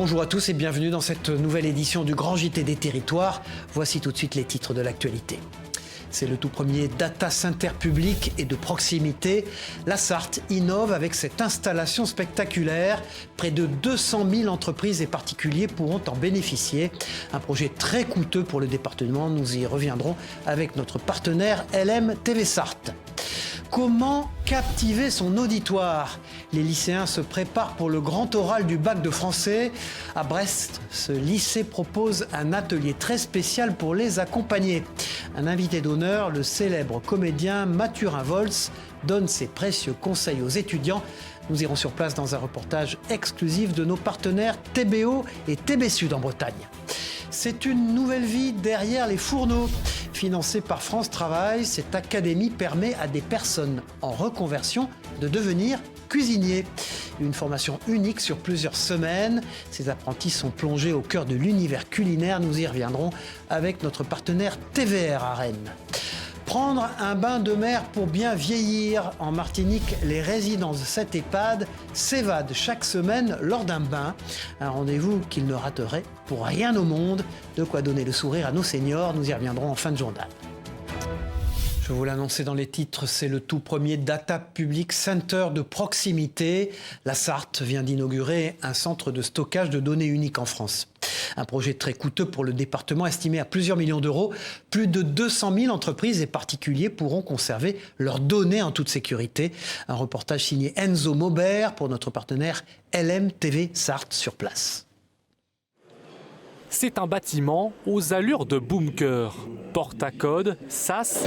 Bonjour à tous et bienvenue dans cette nouvelle édition du Grand JT des Territoires. Voici tout de suite les titres de l'actualité. C'est le tout premier data center public et de proximité. La Sarthe innove avec cette installation spectaculaire. Près de 200 000 entreprises et particuliers pourront en bénéficier. Un projet très coûteux pour le département. Nous y reviendrons avec notre partenaire LM TV Sarthe. Comment captiver son auditoire ? Les lycéens se préparent pour le grand oral du bac de français. À Brest, ce lycée propose un atelier très spécial pour les accompagner. Un invité d'honneur, le célèbre comédien Mathurin Volz, donne ses précieux conseils aux étudiants. Nous irons sur place dans un reportage exclusif de nos partenaires TBO et TB Sud en Bretagne. C'est une nouvelle vie derrière les fourneaux. Financée par France Travail, cette académie permet à des personnes en reconversion de devenir cuisiniers. Une formation unique sur plusieurs semaines. Ces apprentis sont plongés au cœur de l'univers culinaire. Nous y reviendrons avec notre partenaire TVR à Rennes. Prendre un bain de mer pour bien vieillir. En Martinique, les résidents de cette EHPAD s'évadent chaque semaine lors d'un bain. Un rendez-vous qu'ils ne rateraient pour rien au monde. De quoi donner le sourire à nos seniors. Nous y reviendrons en fin de journal. Je vous l'annonçais dans les titres, c'est le tout premier Data Public Center de proximité. La Sarthe vient d'inaugurer un centre de stockage de données unique en France. Un projet très coûteux pour le département, estimé à plusieurs millions d'euros. Plus de 200 000 entreprises et particuliers pourront conserver leurs données en toute sécurité. Un reportage signé Enzo Maubert pour notre partenaire LM TV Sarthe sur place. C'est un bâtiment aux allures de bunker. Porte à code, SAS,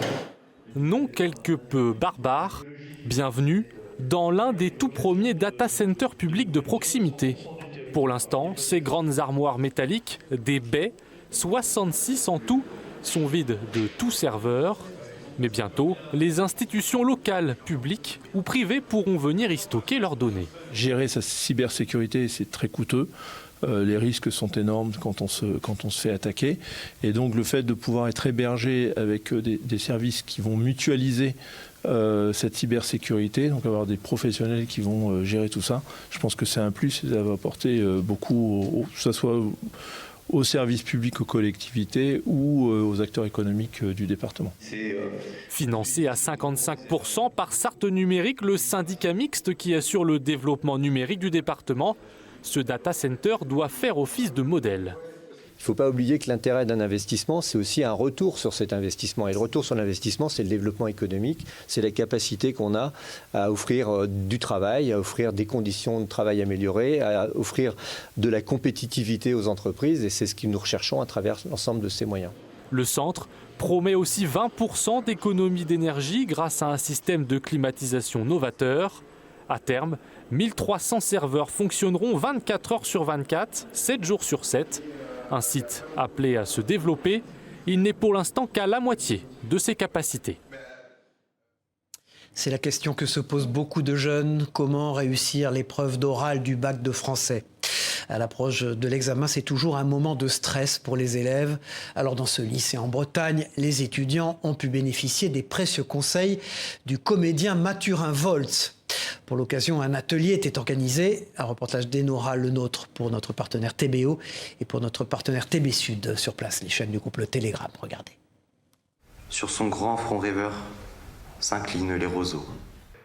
nom quelque peu barbare. Bienvenue dans l'un des tout premiers data centers publics de proximité. Pour l'instant, ces grandes armoires métalliques, des baies, 66 en tout, sont vides de tout serveur. Mais bientôt, les institutions locales, publiques ou privées pourront venir y stocker leurs données. Gérer sa cybersécurité, c'est très coûteux. Les risques sont énormes quand on se fait attaquer. Et donc le fait de pouvoir être hébergé avec des services qui vont mutualiser cette cybersécurité, donc avoir des professionnels qui vont gérer tout ça, je pense que c'est un plus et ça va apporter beaucoup, que ce soit aux services publics, aux collectivités ou aux acteurs économiques du département. Financé à 55% par Sarthe Numérique, le syndicat mixte qui assure le développement numérique du département, ce data center doit faire office de modèle. Il ne faut pas oublier que l'intérêt d'un investissement, c'est aussi un retour sur cet investissement. Et le retour sur l'investissement, c'est le développement économique, c'est la capacité qu'on a à offrir du travail, à offrir des conditions de travail améliorées, à offrir de la compétitivité aux entreprises. Et c'est ce que nous recherchons à travers l'ensemble de ces moyens. Le centre promet aussi 20% d'économie d'énergie grâce à un système de climatisation novateur. À terme, 1300 serveurs fonctionneront 24 heures sur 24, 7 jours sur 7. Un site appelé à se développer, il n'est pour l'instant qu'à la moitié de ses capacités. C'est la question que se posent beaucoup de jeunes. Comment réussir l'épreuve d'oral du bac de français ? À l'approche de l'examen, c'est toujours un moment de stress pour les élèves. Alors dans ce lycée en Bretagne, les étudiants ont pu bénéficier des précieux conseils du comédien Mathurin Volz. Pour l'occasion, un atelier était organisé, un reportage d'Enora Le Nôtre pour notre partenaire TBO et pour notre partenaire TB Sud sur place, les chaînes du groupe Le Télégramme. Regardez. Sur son grand front rêveur s'inclinent les roseaux.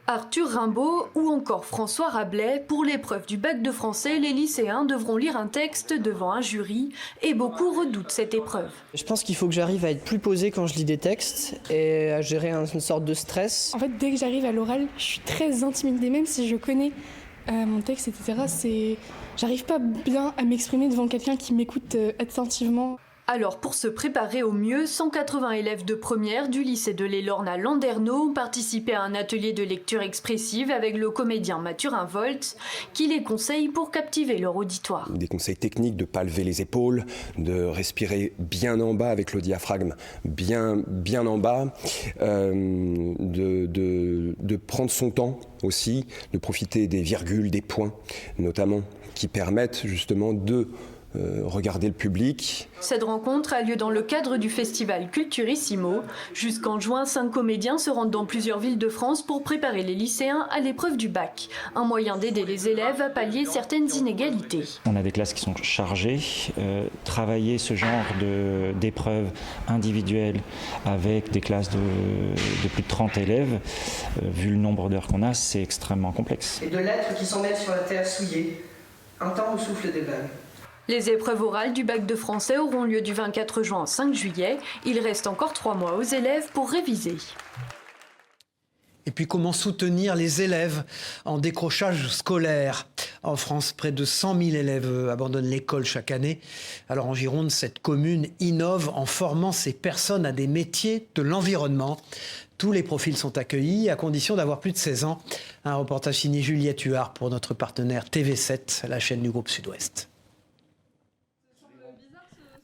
Arthur Rimbaud ou encore François Rabelais, pour l'épreuve du bac de français, les lycéens devront lire un texte devant un jury et beaucoup redoutent cette épreuve. Je pense qu'il faut que j'arrive à être plus posé quand je lis des textes et à gérer une sorte de stress. En fait, dès que j'arrive à l'oral, je suis très intimidée, même si je connais mon texte, etc. J'arrive pas bien à m'exprimer devant quelqu'un qui m'écoute attentivement. Alors pour se préparer au mieux, 180 élèves de première du lycée de l'Elorn à Landerneau ont participé à un atelier de lecture expressive avec le comédien Mathurin Volz qui les conseille pour captiver leur auditoire. Des conseils techniques de ne pas lever les épaules, de respirer bien en bas avec le diaphragme bien en bas, de prendre son temps aussi, de profiter des virgules, des points notamment, qui permettent justement de regarder le public. Cette rencontre a lieu dans le cadre du festival Culturissimo. Jusqu'en juin, 5 comédiens se rendent dans plusieurs villes de France pour préparer les lycéens à l'épreuve du bac. Un moyen d'aider les élèves à pallier certaines inégalités. On a des classes qui sont chargées. Travailler ce genre d'épreuves individuelles avec des classes de plus de 30 élèves, vu le nombre d'heures qu'on a, c'est extrêmement complexe. Et de lettres qui s'en mêlent sur la terre souillée, un temps où souffle des vagues. Les épreuves orales du bac de français auront lieu du 24 juin au 5 juillet. Il reste encore 3 mois aux élèves pour réviser. Et puis comment soutenir les élèves en décrochage scolaire ? En France, près de 100 000 élèves abandonnent l'école chaque année. Alors en Gironde, cette commune innove en formant ces personnes à des métiers de l'environnement. Tous les profils sont accueillis à condition d'avoir plus de 16 ans. Un reportage signé Juliette Huard pour notre partenaire TV7, la chaîne du groupe Sud-Ouest.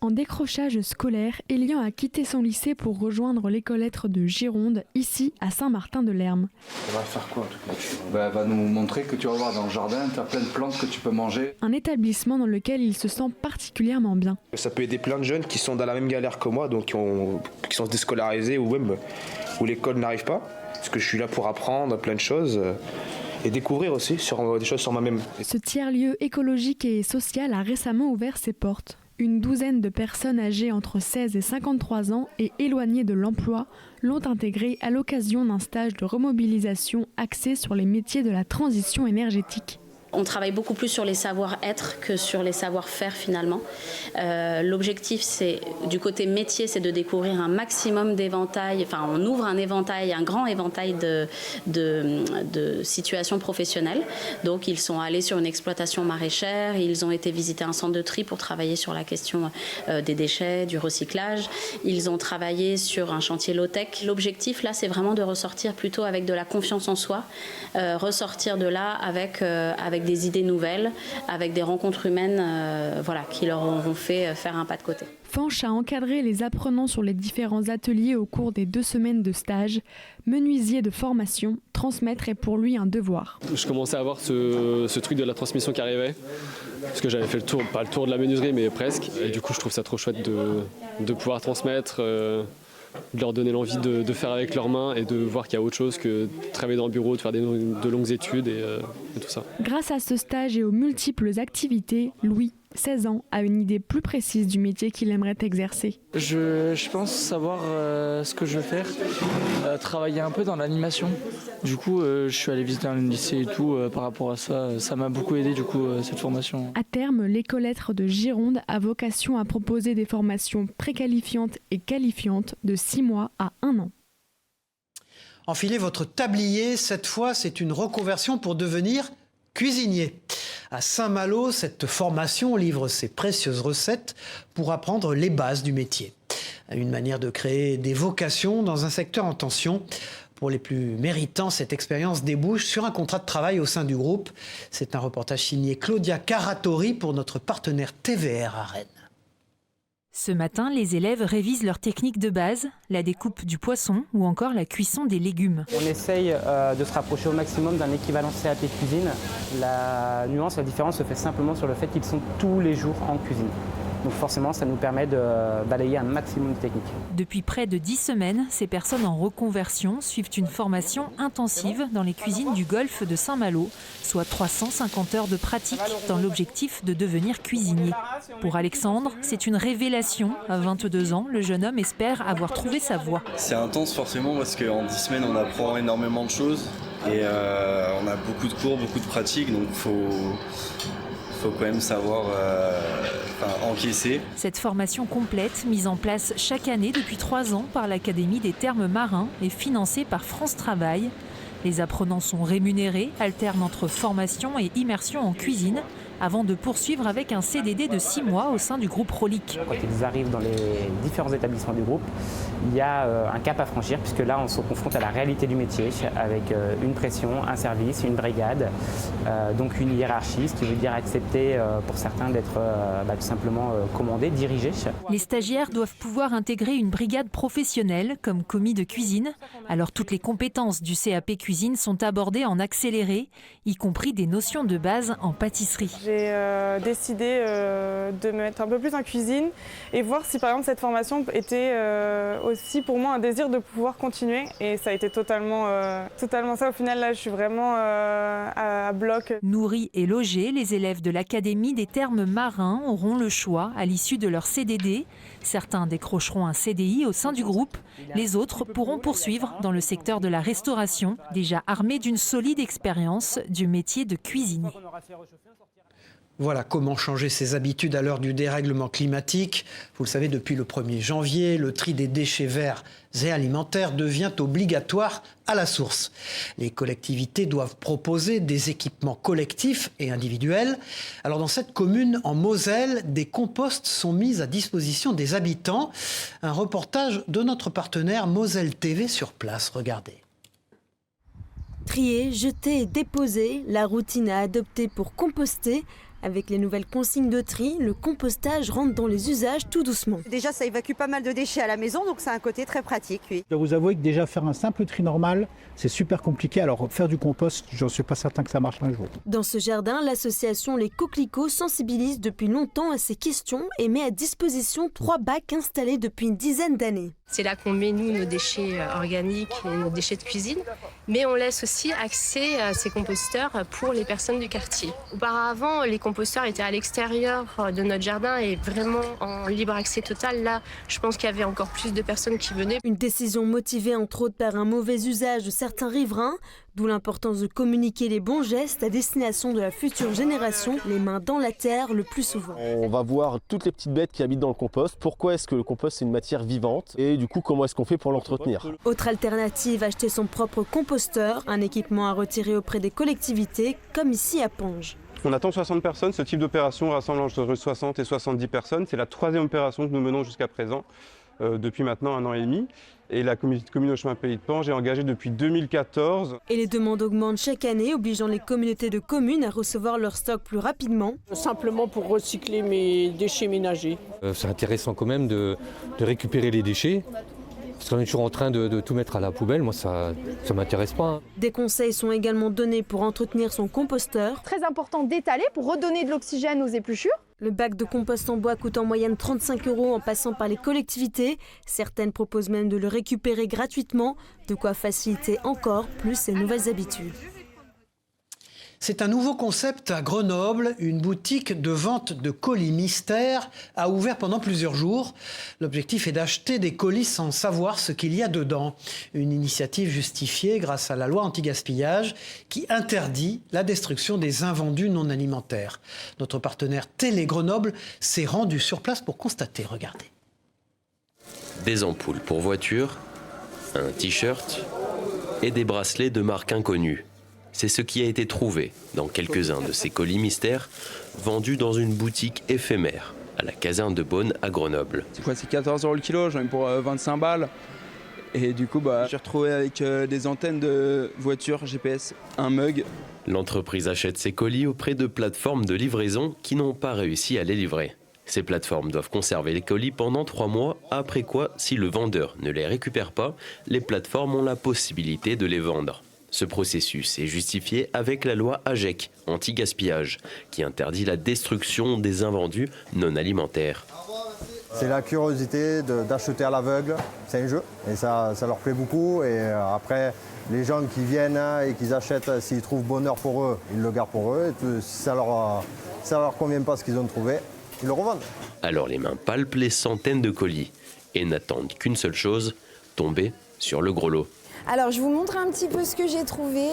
En décrochage scolaire, Elian a quitté son lycée pour rejoindre l'école-lettres de Gironde, ici à Saint-Martin-de-Lerme. On va faire quoi en tout cas? Elle va nous montrer que tu vas voir dans le jardin, tu as plein de plantes que tu peux manger. Un établissement dans lequel il se sent particulièrement bien. Ça peut aider plein de jeunes qui sont dans la même galère que moi, donc qui sont déscolarisés ou même où l'école n'arrive pas. Parce que je suis là pour apprendre plein de choses. Et découvrir aussi des choses sur moi-même. Ce tiers-lieu écologique et social a récemment ouvert ses portes. Une douzaine de personnes âgées entre 16 et 53 ans et éloignées de l'emploi l'ont intégré à l'occasion d'un stage de remobilisation axé sur les métiers de la transition énergétique. On travaille beaucoup plus sur les savoir-être que sur les savoir-faire finalement. L'objectif, c'est du côté métier, c'est de découvrir un maximum d'éventails. Enfin, on ouvre un éventail, un grand éventail de situations professionnelles. Donc, ils sont allés sur une exploitation maraîchère, ils ont été visiter un centre de tri pour travailler sur la question des déchets, du recyclage. Ils ont travaillé sur un chantier low-tech. L'objectif, là, c'est vraiment de ressortir plutôt avec de la confiance en soi, ressortir de là avec des idées nouvelles, avec des rencontres humaines qui leur auront fait faire un pas de côté. Fanch a encadré les apprenants sur les différents ateliers au cours des 2 semaines de stage. Menuisier de formation, transmettre est pour lui un devoir. Je commençais à avoir ce truc de la transmission qui arrivait, parce que j'avais fait le tour, pas le tour de la menuiserie, mais presque. Et du coup, je trouve ça trop chouette de pouvoir transmettre, de leur donner l'envie de faire avec leurs mains et de voir qu'il y a autre chose que de travailler dans le bureau, de faire de longues études et tout ça. Grâce à ce stage et aux multiples activités, Louis, 16 ans, a une idée plus précise du métier qu'il aimerait exercer. Je pense savoir ce que je veux faire, travailler un peu dans l'animation. Du coup, je suis allé visiter un lycée et tout par rapport à ça. Ça m'a beaucoup aidé du coup cette formation. À terme, l'école-lettres de Gironde a vocation à proposer des formations préqualifiantes et qualifiantes de 6 mois à 1 an. Enfilez votre tablier, cette fois c'est une reconversion pour devenir cuisinier. À Saint-Malo, cette formation livre ses précieuses recettes pour apprendre les bases du métier. Une manière de créer des vocations dans un secteur en tension. Pour les plus méritants, cette expérience débouche sur un contrat de travail au sein du groupe. C'est un reportage signé Claudia Caratori pour notre partenaire TVR à Rennes. Ce matin, les élèves révisent leurs techniques de base, la découpe du poisson ou encore la cuisson des légumes. On essaye de se rapprocher au maximum d'un équivalent CAP cuisine. La nuance, la différence se fait simplement sur le fait qu'ils sont tous les jours en cuisine. Donc forcément, ça nous permet de balayer un maximum de techniques. Depuis près de 10 semaines, ces personnes en reconversion suivent une formation intensive dans les cuisines du golfe de Saint-Malo, soit 350 heures de pratique dans l'objectif de devenir cuisinier. Pour Alexandre, c'est une révélation. À 22 ans, le jeune homme espère avoir trouvé sa voie. C'est intense forcément parce qu'en 10 semaines, on apprend énormément de choses et on a beaucoup de cours, beaucoup de pratiques, donc il faut quand même savoir encaisser. Cette formation complète, mise en place chaque année depuis 3 ans par l'Académie des Termes Marins, est financée par France Travail. Les apprenants sont rémunérés, alternent entre formation et immersion en cuisine, avant de poursuivre avec un CDD de 6 mois au sein du groupe Rolic. Quand ils arrivent dans les différents établissements du groupe, il y a un cap à franchir, puisque là on se confronte à la réalité du métier, avec une pression, un service, une brigade, donc une hiérarchie, ce qui veut dire accepter pour certains d'être tout simplement commandés, dirigés. Les stagiaires doivent pouvoir intégrer une brigade professionnelle comme commis de cuisine. Alors toutes les compétences du CAP cuisine sont abordées en accéléré, y compris des notions de base en pâtisserie. j'ai décidé de me mettre un peu plus en cuisine et voir si par exemple cette formation était aussi pour moi un désir de pouvoir continuer. Et ça a été totalement ça. Au final, là, je suis vraiment à bloc. Nourris et logés, les élèves de l'Académie des Thermes Marins auront le choix à l'issue de leur CDD. Certains décrocheront un CDI au sein du groupe. Les autres pourront poursuivre dans le secteur de la restauration, déjà armés d'une solide expérience du métier de cuisinier. Voilà comment changer ses habitudes à l'heure du dérèglement climatique. Vous le savez, depuis le 1er janvier, le tri des déchets verts et alimentaires devient obligatoire à la source. Les collectivités doivent proposer des équipements collectifs et individuels. Alors dans cette commune en Moselle, des composts sont mis à disposition des habitants. Un reportage de notre partenaire Moselle TV sur place. Regardez. Trier, jeter et déposer, la routine à adopter pour composter. Avec les nouvelles consignes de tri, le compostage rentre dans les usages tout doucement. Déjà, ça évacue pas mal de déchets à la maison, donc c'est un côté très pratique, oui. Je dois vous avouer que déjà faire un simple tri normal, c'est super compliqué. Alors faire du compost, je ne suis pas certain que ça marche un jour. Dans ce jardin, l'association Les Coquelicots sensibilise depuis longtemps à ces questions et met à disposition 3 bacs installés depuis une dizaine d'années. C'est là qu'on met, nous, nos déchets organiques et nos déchets de cuisine, mais on laisse aussi accès à ces composteurs pour les personnes du quartier. Auparavant, les composteurs étaient à l'extérieur de notre jardin et vraiment en libre accès total. Là, je pense qu'il y avait encore plus de personnes qui venaient. Une décision motivée entre autres par un mauvais usage de certains riverains, d'où l'importance de communiquer les bons gestes à destination de la future génération, les mains dans la terre le plus souvent. On va voir toutes les petites bêtes qui habitent dans le compost. Pourquoi est-ce que le compost c'est une matière vivante et du coup comment est-ce qu'on fait pour l'entretenir? Autre alternative, acheter son propre composteur, un équipement à retirer auprès des collectivités, comme ici à Ponge. On attend 60 personnes, ce type d'opération rassemble entre 60 et 70 personnes. C'est la 3e opération que nous menons jusqu'à présent, depuis maintenant 1 an et demi. Et la commune au chemin Pays de Ponge est engagée depuis 2014. Et les demandes augmentent chaque année, obligeant les communautés de communes à recevoir leur stock plus rapidement. Simplement pour recycler mes déchets ménagers. C'est intéressant quand même de récupérer les déchets. Parce qu'on est toujours en train de tout mettre à la poubelle, moi ça m'intéresse pas. Des conseils sont également donnés pour entretenir son composteur. Très important d'étaler pour redonner de l'oxygène aux épluchures. Le bac de compost en bois coûte en moyenne 35 € en passant par les collectivités. Certaines proposent même de le récupérer gratuitement, de quoi faciliter encore plus ces nouvelles habitudes. C'est un nouveau concept à Grenoble. Une boutique de vente de colis mystères a ouvert pendant plusieurs jours. L'objectif est d'acheter des colis sans savoir ce qu'il y a dedans. Une initiative justifiée grâce à la loi anti-gaspillage qui interdit la destruction des invendus non alimentaires. Notre partenaire Télé Grenoble s'est rendu sur place pour constater. Regardez. Des ampoules pour voiture, un t-shirt et des bracelets de marque inconnue. C'est ce qui a été trouvé dans quelques-uns de ces colis mystères vendus dans une boutique éphémère à la caserne de Beaune à Grenoble. C'est quoi, c'est 14 € le kilo, j'en ai pour 25 balles. Et du coup, j'ai retrouvé avec des antennes de voiture GPS, un mug. L'entreprise achète ces colis auprès de plateformes de livraison qui n'ont pas réussi à les livrer. Ces plateformes doivent conserver les colis pendant 3 mois, après quoi, si le vendeur ne les récupère pas, les plateformes ont la possibilité de les vendre. Ce processus est justifié avec la loi AGEC, anti-gaspillage, qui interdit la destruction des invendus non alimentaires. C'est la curiosité d'acheter à l'aveugle, c'est un jeu, et ça leur plaît beaucoup. Et après, les gens qui viennent et qui achètent, s'ils trouvent bonheur pour eux, ils le gardent pour eux. Et si ça leur convient pas ce qu'ils ont trouvé, ils le revendent. Alors les mains palpent les centaines de colis et n'attendent qu'une seule chose, tomber sur le gros lot. Alors, je vous montre un petit peu ce que j'ai trouvé.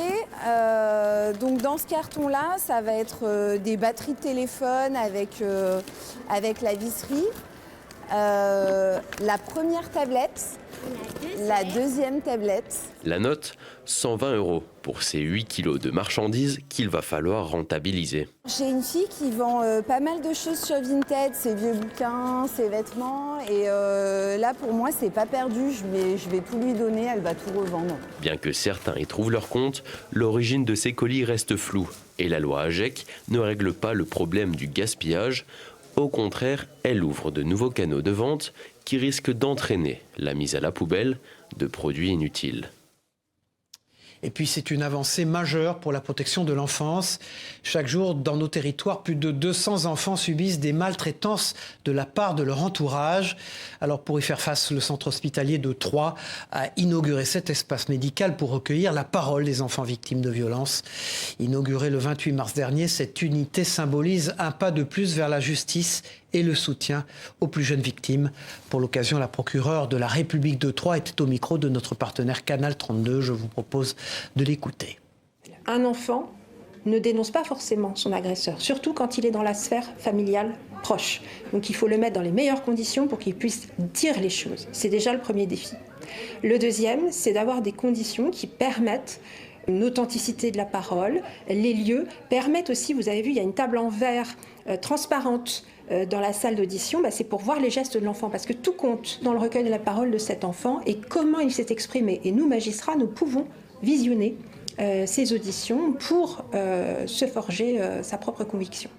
Donc, dans ce carton-là, ça va être des batteries de téléphone avec la visserie. La première tablette, la deuxième tablette. La note, 120 € pour ces 8 kilos de marchandises qu'il va falloir rentabiliser. J'ai une fille qui vend pas mal de choses sur Vinted, ses vieux bouquins, ses vêtements. Et là, pour moi, c'est pas perdu. Je vais tout lui donner, elle va tout revendre. Bien que certains y trouvent leur compte, l'origine de ces colis reste floue. Et la loi AGEC ne règle pas le problème du gaspillage. Au contraire, elle ouvre de nouveaux canaux de vente qui risquent d'entraîner la mise à la poubelle de produits inutiles. Et puis c'est une avancée majeure pour la protection de l'enfance. Chaque jour, dans nos territoires, plus de 200 enfants subissent des maltraitances de la part de leur entourage. Alors pour y faire face, le centre hospitalier de Troyes a inauguré cet espace médical pour recueillir la parole des enfants victimes de violences. Inauguré le 28 mars dernier, cette unité symbolise un pas de plus vers la justice et le soutien aux plus jeunes victimes. Pour l'occasion, la procureure de la République de Troyes était au micro de notre partenaire Canal 32. Je vous propose de l'écouter. Un enfant ne dénonce pas forcément son agresseur, surtout quand il est dans la sphère familiale proche. Donc il faut le mettre dans les meilleures conditions pour qu'il puisse dire les choses. C'est déjà le premier défi. Le deuxième, c'est d'avoir des conditions qui permettent une authenticité de la parole. Les lieux permettent aussi, vous avez vu, il y a une table en verre transparente dans la salle d'audition, c'est pour voir les gestes de l'enfant, parce que tout compte dans le recueil de la parole de cet enfant et comment il s'est exprimé. Et nous, magistrats, nous pouvons visionner ces auditions pour se forger sa propre conviction.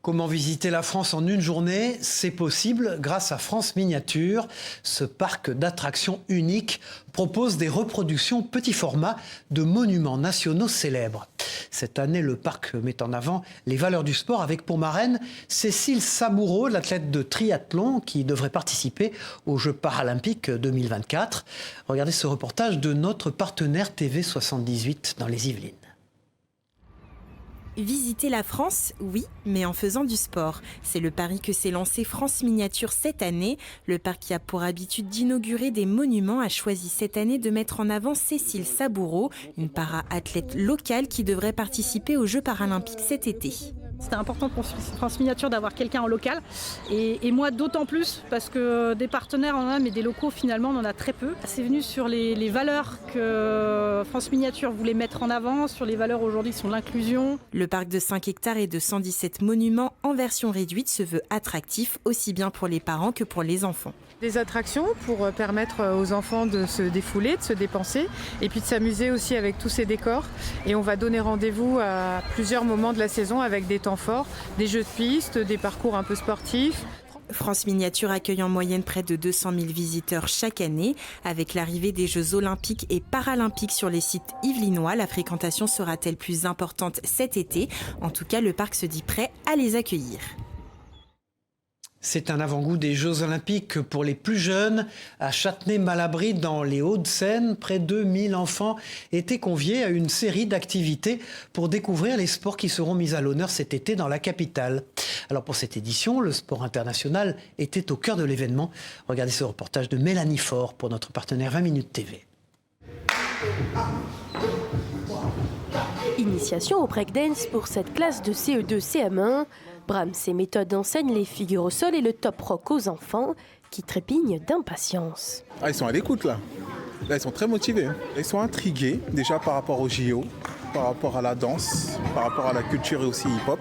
Comment visiter la France en une journée? C'est possible grâce à France Miniature. Ce parc d'attractions unique propose des reproductions petit format de monuments nationaux célèbres. Cette année, le parc met en avant les valeurs du sport avec pour marraine Cécile Saboureau, l'athlète de triathlon qui devrait participer aux Jeux paralympiques 2024. Regardez ce reportage de notre partenaire TV78 dans les Yvelines. Visiter la France, oui, mais en faisant du sport. C'est le pari que s'est lancé France Miniature cette année. Le parc qui a pour habitude d'inaugurer des monuments a choisi cette année de mettre en avant Cécile Saboureau, une para-athlète locale qui devrait participer aux Jeux paralympiques cet été. C'était important pour France Miniature d'avoir quelqu'un en local et moi d'autant plus parce que des partenaires on en a mais des locaux finalement on en a très peu. C'est venu sur les valeurs que France Miniature voulait mettre en avant, sur les valeurs aujourd'hui sont l'inclusion. Le parc de 5 hectares et de 117 monuments en version réduite se veut attractif aussi bien pour les parents que pour les enfants. Des attractions pour permettre aux enfants de se défouler, de se dépenser et puis de s'amuser aussi avec tous ces décors. Et on va donner rendez-vous à plusieurs moments de la saison avec des temps forts, des jeux de piste, des parcours un peu sportifs. France Miniature accueille en moyenne près de 200 000 visiteurs chaque année. Avec l'arrivée des Jeux olympiques et paralympiques sur les sites yvelinois, la fréquentation sera-t-elle plus importante cet été? En tout cas, le parc se dit prêt à les accueillir. C'est un avant-goût des Jeux Olympiques pour les plus jeunes. À Châtenay-Malabry, dans les Hauts-de-Seine, près de 1000 enfants étaient conviés à une série d'activités pour découvrir les sports qui seront mis à l'honneur cet été dans la capitale. Alors pour cette édition, le sport international était au cœur de l'événement. Regardez ce reportage de Mélanie Faure pour notre partenaire 20 Minutes TV. Initiation au breakdance pour cette classe de CE2-CM1. Brahms et méthode enseignent les figures au sol et le top rock aux enfants qui trépignent d'impatience. Ils sont à l'écoute là. Là, ils sont très motivés. Ils sont intrigués déjà par rapport au JO, par rapport à la danse, par rapport à la culture et aussi hip-hop,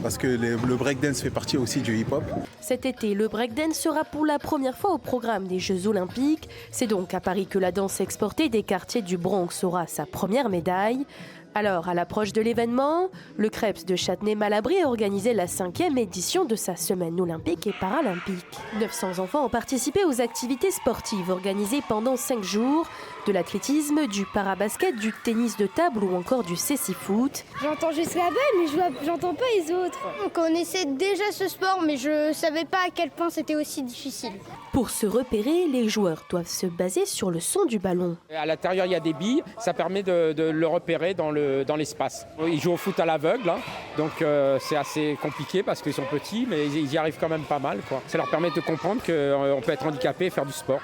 parce que le breakdance fait partie aussi du hip-hop. Cet été, le breakdance sera pour la première fois au programme des Jeux Olympiques. C'est donc à Paris que la danse exportée des quartiers du Bronx aura sa première médaille. Alors, à l'approche de l'événement, le Crêpes de Châtenay-Malabry a organisé la 5e édition de sa semaine olympique et paralympique. 900 enfants ont participé aux activités sportives organisées pendant 5 jours. De l'athlétisme, du parabasket, du tennis de table ou encore du cécifoot. J'entends juste la balle, mais j'entends pas les autres. On connaissait déjà ce sport, mais je savais pas à quel point c'était aussi difficile. Pour se repérer, les joueurs doivent se baser sur le son du ballon. À l'intérieur, il y a des billes, ça permet de le repérer dans l'espace. Ils jouent au foot à l'aveugle, donc c'est assez compliqué parce qu'ils sont petits, mais ils y arrivent quand même pas mal, quoi. Ça leur permet de comprendre qu'on peut être handicapé et faire du sport.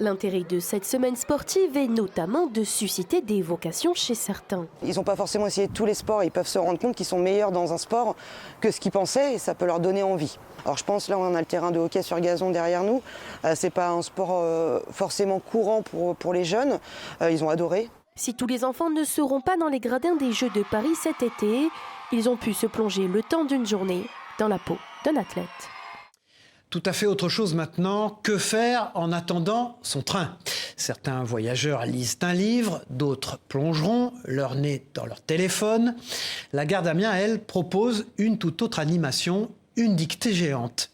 L'intérêt de cette semaine sportive est notamment de susciter des vocations chez certains. Ils n'ont pas forcément essayé tous les sports, ils peuvent se rendre compte qu'ils sont meilleurs dans un sport que ce qu'ils pensaient et ça peut leur donner envie. Alors je pense là on a le terrain de hockey sur gazon derrière nous, c'est pas un sport forcément courant pour les jeunes, ils ont adoré. Si tous les enfants ne seront pas dans les gradins des Jeux de Paris cet été, ils ont pu se plonger le temps d'une journée dans la peau d'un athlète. Tout à fait autre chose maintenant. Que faire en attendant son train? Certains voyageurs lisent un livre, d'autres plongeront leur nez dans leur téléphone. La Gare d'Amiens, elle, propose une toute autre animation, une dictée géante.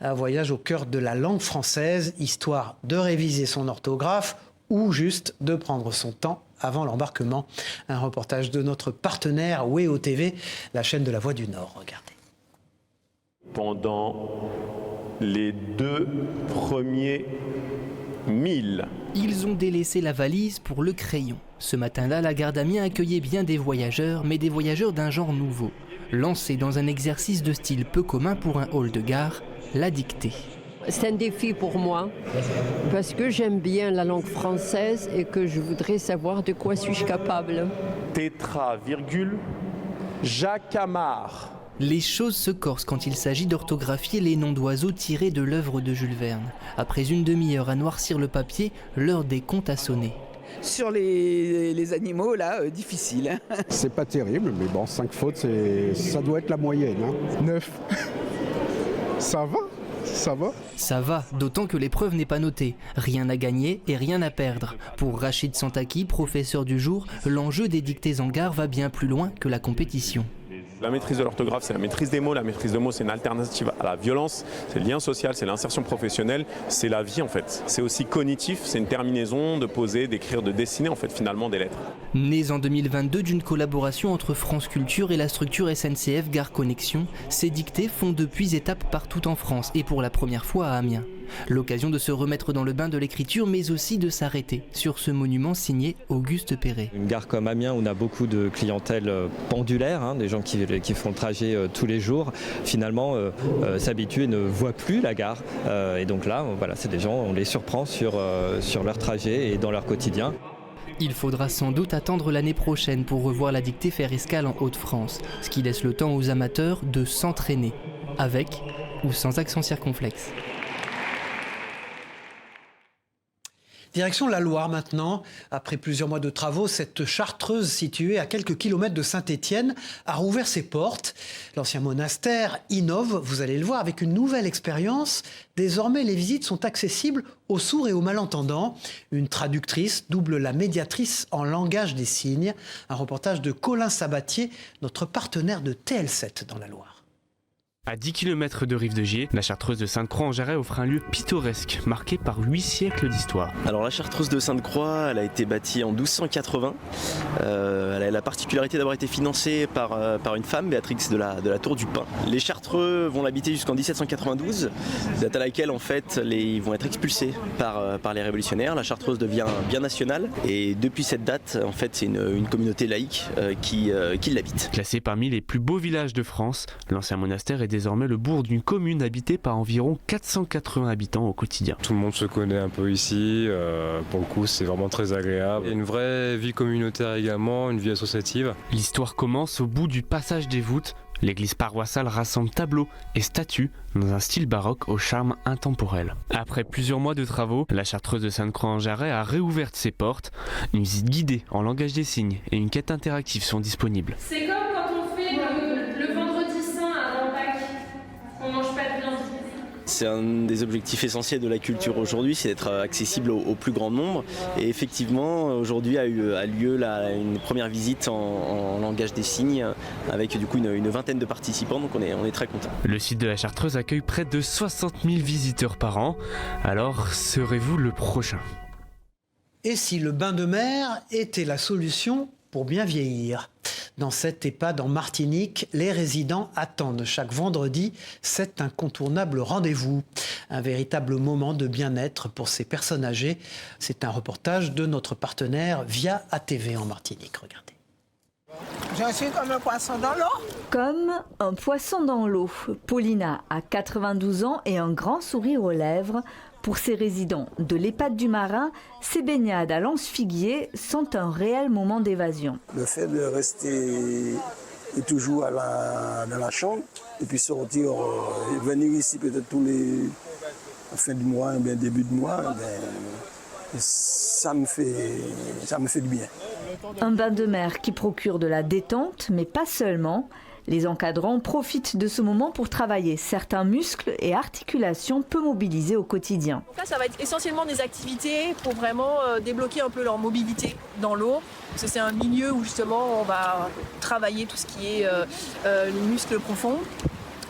Un voyage au cœur de la langue française, histoire de réviser son orthographe ou juste de prendre son temps avant l'embarquement. Un reportage de notre partenaire WEO TV, la chaîne de la Voix du Nord. Regardez. Pendant les 2 premiers 1000. Ils ont délaissé la valise pour le crayon. Ce matin-là, la gare d'Amiens accueillait bien des voyageurs, mais des voyageurs d'un genre nouveau. Lancés dans un exercice de style peu commun pour un hall de gare, la dictée. C'est un défi pour moi, parce que j'aime bien la langue française et que je voudrais savoir de quoi suis-je capable. Tétra, virgule, Jacamar. Les choses se corsent quand il s'agit d'orthographier les noms d'oiseaux tirés de l'œuvre de Jules Verne. Après une demi-heure à noircir le papier, l'heure des comptes a sonné. Sur les animaux, là, difficile. C'est pas terrible, mais bon, 5 fautes, ça doit être la moyenne. 9. Ça va. Ça va, d'autant que l'épreuve n'est pas notée. Rien à gagner et rien à perdre. Pour Rachid Santaki, professeur du jour, l'enjeu des dictées en gare va bien plus loin que la compétition. La maîtrise de l'orthographe, c'est la maîtrise des mots. La maîtrise de mots, c'est une alternative à la violence. C'est le lien social, c'est l'insertion professionnelle. C'est la vie, en fait. C'est aussi cognitif. C'est une terminaison de poser, d'écrire, de dessiner, en fait, finalement, des lettres. Nés en 2022 d'une collaboration entre France Culture et la structure SNCF Gare Connexion, ces dictées font depuis étape partout en France et pour la première fois à Amiens. L'occasion de se remettre dans le bain de l'écriture, mais aussi de s'arrêter sur ce monument signé Auguste Perret. Une gare comme Amiens où on a beaucoup de clientèle pendulaire, des gens qui font le trajet tous les jours, finalement s'habituent et ne voient plus la gare. Et donc là, voilà, c'est des gens, on les surprend sur leur trajet et dans leur quotidien. Il faudra sans doute attendre l'année prochaine pour revoir la dictée faire escale en Hauts-de-France, ce qui laisse le temps aux amateurs de s'entraîner, avec ou sans accent circonflexe. Direction la Loire maintenant. Après plusieurs mois de travaux, cette chartreuse située à quelques kilomètres de Saint-Étienne a rouvert ses portes. L'ancien monastère innove, vous allez le voir, avec une nouvelle expérience. Désormais, les visites sont accessibles aux sourds et aux malentendants. Une traductrice double la médiatrice en langage des signes. Un reportage de Colin Sabatier, notre partenaire de TL7 dans la Loire. À 10 km de Rive-de-Gier, la chartreuse de Sainte-Croix-en-Jarret offre un lieu pittoresque, marqué par 8 siècles d'histoire. Alors la chartreuse de Sainte-Croix, elle a été bâtie en 1280. Elle a la particularité d'avoir été financée par une femme, Béatrix de la Tour du Pin. Les Chartreux vont l'habiter jusqu'en 1792, date à laquelle en fait ils vont être expulsés par les révolutionnaires. La chartreuse devient bien nationale et depuis cette date, en fait, c'est une communauté laïque qui l'habite. Classé parmi les plus beaux villages de France, l'ancien monastère est désormais le bourg d'une commune habitée par environ 480 habitants au quotidien. Tout le monde se connaît un peu ici, pour le coup c'est vraiment très agréable. Il y a une vraie vie communautaire également, une vie associative. L'histoire commence au bout du passage des voûtes. L'église paroissiale rassemble tableaux et statues dans un style baroque au charme intemporel. Après plusieurs mois de travaux, la chartreuse de Sainte-Croix-en-Jarret a réouvert ses portes. Une visite guidée en langage des signes et une quête interactive sont disponibles. C'est comme quand on fait le vendredi saint avant Pâques, on mange pas de viande. C'est un des objectifs essentiels de la culture aujourd'hui, c'est d'être accessible au plus grand nombre. Et effectivement, aujourd'hui a lieu une première visite en langage des signes avec du coup une vingtaine de participants, donc on est très contents. Le site de la Chartreuse accueille près de 60 000 visiteurs par an. Alors, serez-vous le prochain ? Et si le bain de mer était la solution pour bien vieillir ? Dans cette EHPAD en Martinique, les résidents attendent chaque vendredi cet incontournable rendez-vous. Un véritable moment de bien-être pour ces personnes âgées. C'est un reportage de notre partenaire Via ATV en Martinique. Regardez. Je suis comme un poisson dans l'eau. Comme un poisson dans l'eau. Paulina a 92 ans et un grand sourire aux lèvres. Pour ces résidents de l'EHPAD du Marin, ces baignades à Lance-Figuier sont un réel moment d'évasion. Le fait de rester toujours dans la chambre et puis sortir, venir ici peut-être tous les fin du mois, bien début de mois, ça me fait du bien. Un bain de mer qui procure de la détente, mais pas seulement. Les encadrants profitent de ce moment pour travailler certains muscles et articulations peu mobilisés au quotidien. Là, ça va être essentiellement des activités pour vraiment débloquer un peu leur mobilité dans l'eau. Parce que c'est un milieu où justement on va travailler tout ce qui est les muscles profonds,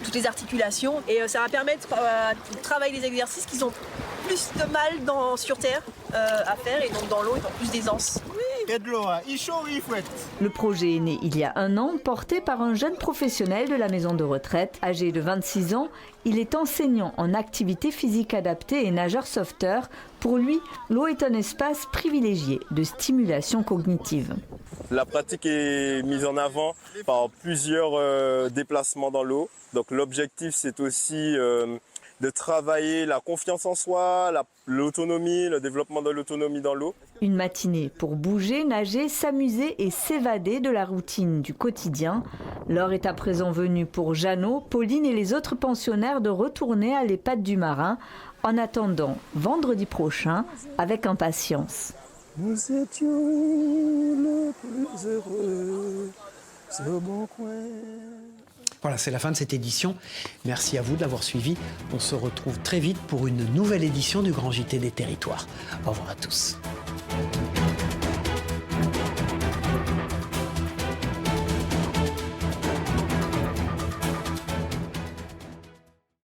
toutes les articulations. Et ça va permettre de travailler des exercices qui ont plus de mal sur terre à faire et donc dans l'eau ils ont plus d'aisance. Oui, Le projet est né il y a 1 an, porté par un jeune professionnel de la maison de retraite. Âgé de 26 ans, il est enseignant en activité physique adaptée et nageur sauveteur. Pour lui, l'eau est un espace privilégié de stimulation cognitive. La pratique est mise en avant par plusieurs déplacements dans l'eau. Donc l'objectif, c'est aussi de travailler la confiance en soi, l'autonomie, le développement de l'autonomie dans l'eau. Une matinée pour bouger, nager, s'amuser et s'évader de la routine du quotidien. L'heure est à présent venue pour Jeannot, Pauline et les autres pensionnaires de retourner à l'EHPAD du Marin en attendant vendredi prochain avec impatience. Nous étions le plus heureux, ce bon coin. Voilà, c'est la fin de cette édition. Merci à vous de l'avoir suivi. On se retrouve très vite pour une nouvelle édition du Grand JT des Territoires. Au revoir à tous.